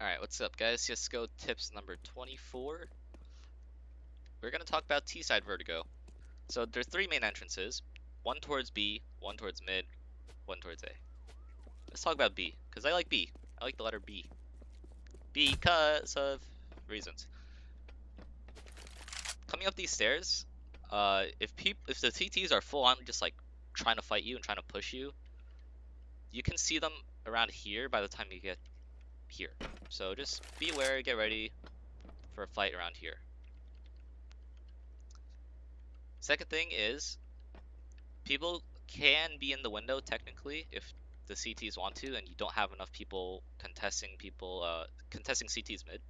Alright, what's up guys? CSGO tips number 24. We're going to talk about T-side vertigo. So there's three main entrances. One towards B, one towards mid, one towards A. Let's talk about B, because I like B. I like the letter B. Because of reasons. Coming up these stairs, if the CTs are full on just like trying to fight you and trying to push you, you can see them around here by the time you get here. So just be aware, get ready for a fight around here. Second thing is, people can be in the window technically if the CTs want to, and you don't have enough people contesting CTs mid.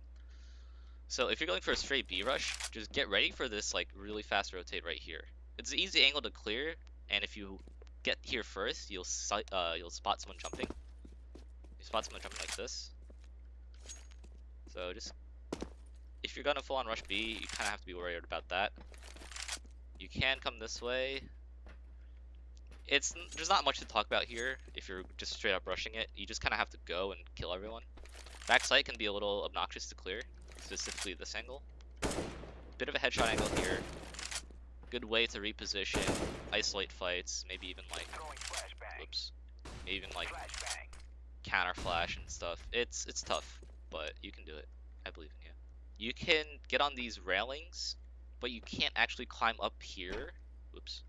So if you're going for a straight B rush, just get ready for this like really fast rotate right here. It's an easy angle to clear, and if you get here first, you'll spot someone jumping. You spot someone jumping like this. So just if you're gonna full on rush B, you kind of have to be worried about that. You can come this way. There's not much to talk about here if you're just straight up rushing it. You just kind of have to go and kill everyone. Backside can be a little obnoxious to clear, specifically this angle. Bit of a headshot angle here. Good way to reposition, isolate fights, maybe even like, whoops, maybe even like counter flash and stuff. It's tough, but you can do it. I believe in you. You can get on these railings, but you can't actually climb up here. Whoops.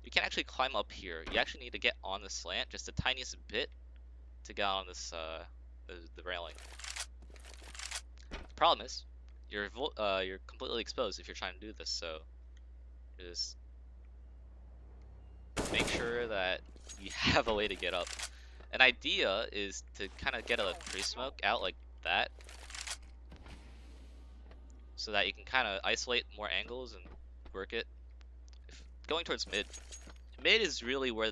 You can't actually climb up here. You actually need to get on the slant just the tiniest bit to get on this the railing. The problem is you're completely exposed if you're trying to do this. So just make sure that you have a way to get up. An idea is to kind of get a pre-smoke out like that, so that you can kind of isolate more angles and work it. Going towards mid is really where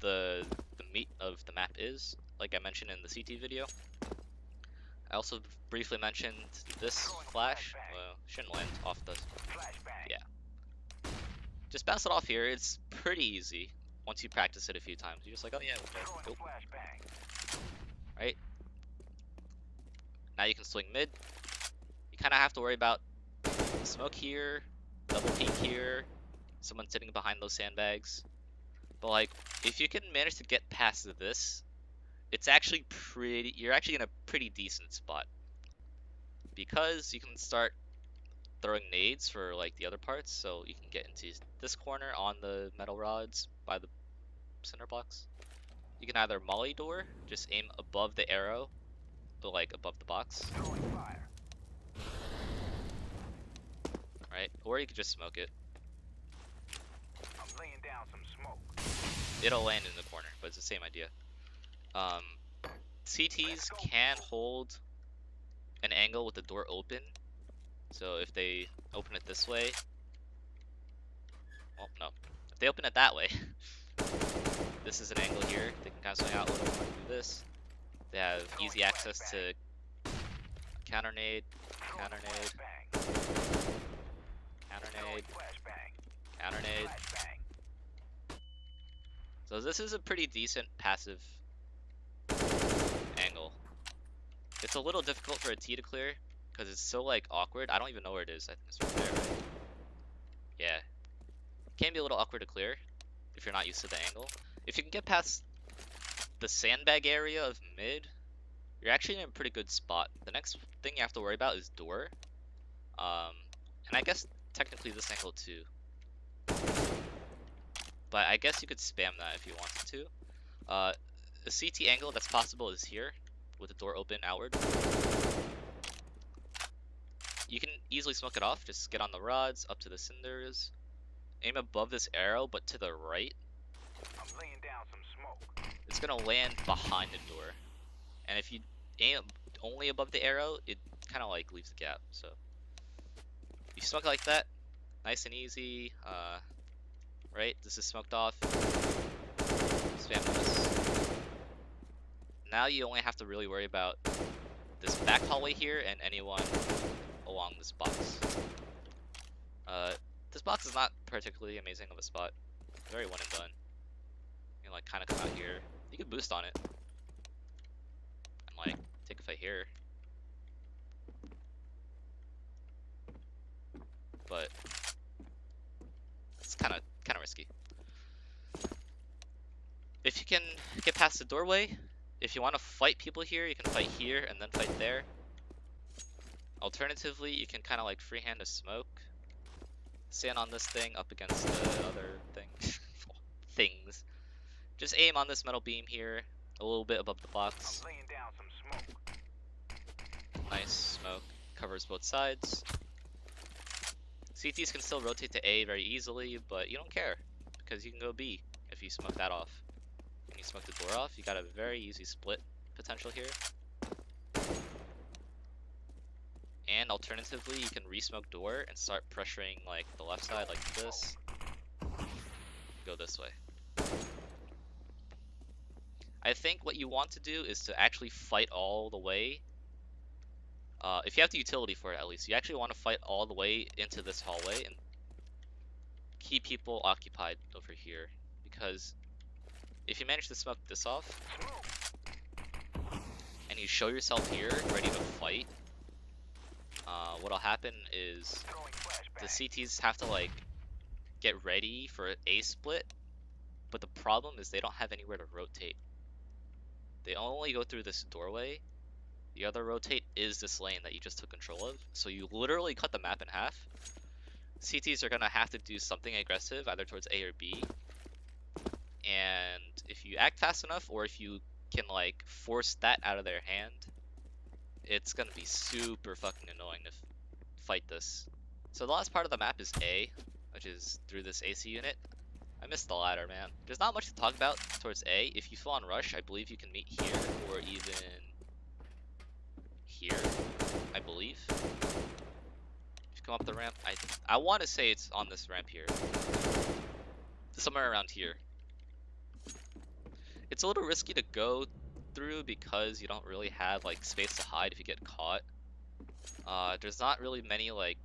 the meat of the map is, like I mentioned in the CT video. I also briefly mentioned this flash. Well, shouldn't land off the... Yeah. Just bounce it off here. It's pretty easy once you practice it a few times. You're just like, oh yeah, go. Right? Now you can swing mid. You kind of have to worry about smoke here, double peek here, someone sitting behind those sandbags. But like, if you can manage to get past this, it's actually you're actually in a pretty decent spot, because you can start throwing nades for like the other parts, so you can get into this corner on the metal rods by the center blocks. You can either molly door, just aim above the arrow, but like above the box, right? Or you could just smoke it. I'm laying down some smoke. It'll land in the corner, but it's the same idea. CTs can hold an angle with the door open, so if they open it this way, well, no, if they open it that way, this is an angle here. They can kind of swing out a little bit and do this. They have easy access to counter nade, counter nade, counter nade, counter nade. So this is a pretty decent passive angle. It's a little difficult for a T to clear because it's so like awkward. I don't even know where it is. I think it's right there. Right? Yeah, it can be a little awkward to clear if you're not used to the angle. If you can get past the sandbag area of mid, you're actually in a pretty good spot. The next thing you have to worry about is door. And I guess technically this angle too. But I guess you could spam that if you wanted to. The CT angle that's possible is here, with the door open outward. You can easily smoke it off. Just get on the rods, up to the cinders. Aim above this arrow, but to the right. I'm laying down some smoke. It's gonna land behind the door. And if you aim only above the arrow, it kind of like leaves a gap. So you smoke like that, nice and easy. Right, this is smoked off. Spam this. Now you only have to really worry about this back hallway here and anyone along this box. This box is not particularly amazing of a spot. Very one and done. You can like kind of come out here. You can boost on it and like take a fight here. But it's kind of risky. If you can get past the doorway, if you want to fight people here, you can fight here and then fight there. Alternatively, you can kind of like freehand a smoke, stand on this thing up against the other thing, things. Just aim on this metal beam here, a little bit above the box. I'm laying down some smoke. Nice smoke, covers both sides. CTs can still rotate to A very easily, but you don't care because you can go B if you smoke that off. When you smoke the door off, you got a very easy split potential here. And alternatively, you can re-smoke door and start pressuring like the left side like this. Go this way. I think what you want to do is to actually fight all the way. If you have the utility for it at least, you actually want to fight all the way into this hallway and keep people occupied over here. Because if you manage to smoke this off, and you show yourself here ready to fight, what'll happen is the CTs have to like get ready for an A split, but the problem is they don't have anywhere to rotate. They only go through this doorway. The other rotate is this lane that you just took control of, so you literally cut the map in half. CTs are gonna have to do something aggressive, either towards A or B, and if you act fast enough, or if you can like force that out of their hand, it's gonna be super fucking annoying to fight this. So the last part of the map is A, which is through this AC unit. I missed the ladder, man. There's not much to talk about towards A. If you fall on rush, I believe you can meet here, or even here, I believe. If you come up the ramp, I want to say it's on this ramp here. Somewhere around here. It's a little risky to go through because you don't really have like space to hide if you get caught. There's not really many like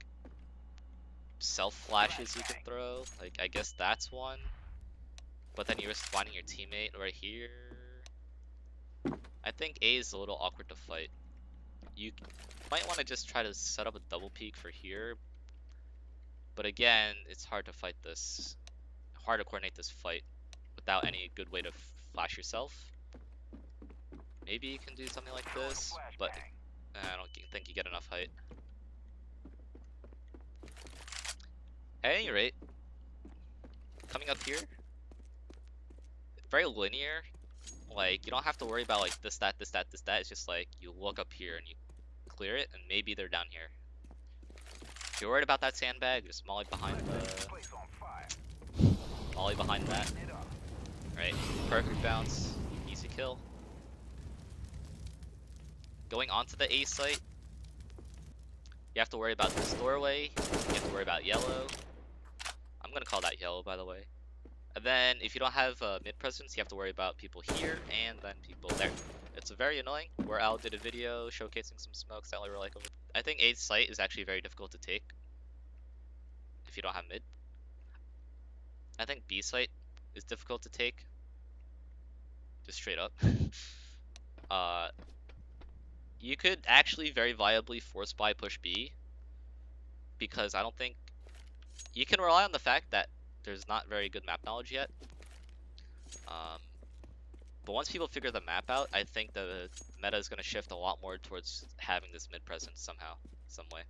self flashes you can throw. Like I guess that's one. But then you risk finding your teammate right here. I think A is a little awkward to fight. You might want to just try to set up a double peek for here. But again, it's hard to fight this. Hard to coordinate this fight without any good way to flash yourself. Maybe you can do something like this, but I don't think you get enough height. At any rate, coming up here, very linear. Like you don't have to worry about like this, that, this, that, this, that. It's just like you look up here and you clear it, and maybe they're down here. If you're worried about that sandbag, just molly behind that. Right, perfect bounce, easy kill. Going onto the A site, you have to worry about this doorway. You have to worry about yellow. I'm gonna call that yellow, by the way. And then if you don't have mid presence, you have to worry about people here and then people there. It's very annoying. Where Al did a video showcasing some smokes that were like over. I think A site is actually very difficult to take if you don't have mid. I think B site is difficult to take. Just straight up. You could actually very viably force buy push B, because I don't think you can rely on the fact that there's not very good map knowledge yet. But once people figure the map out, I think the meta is going to shift a lot more towards having this mid presence somehow, some way.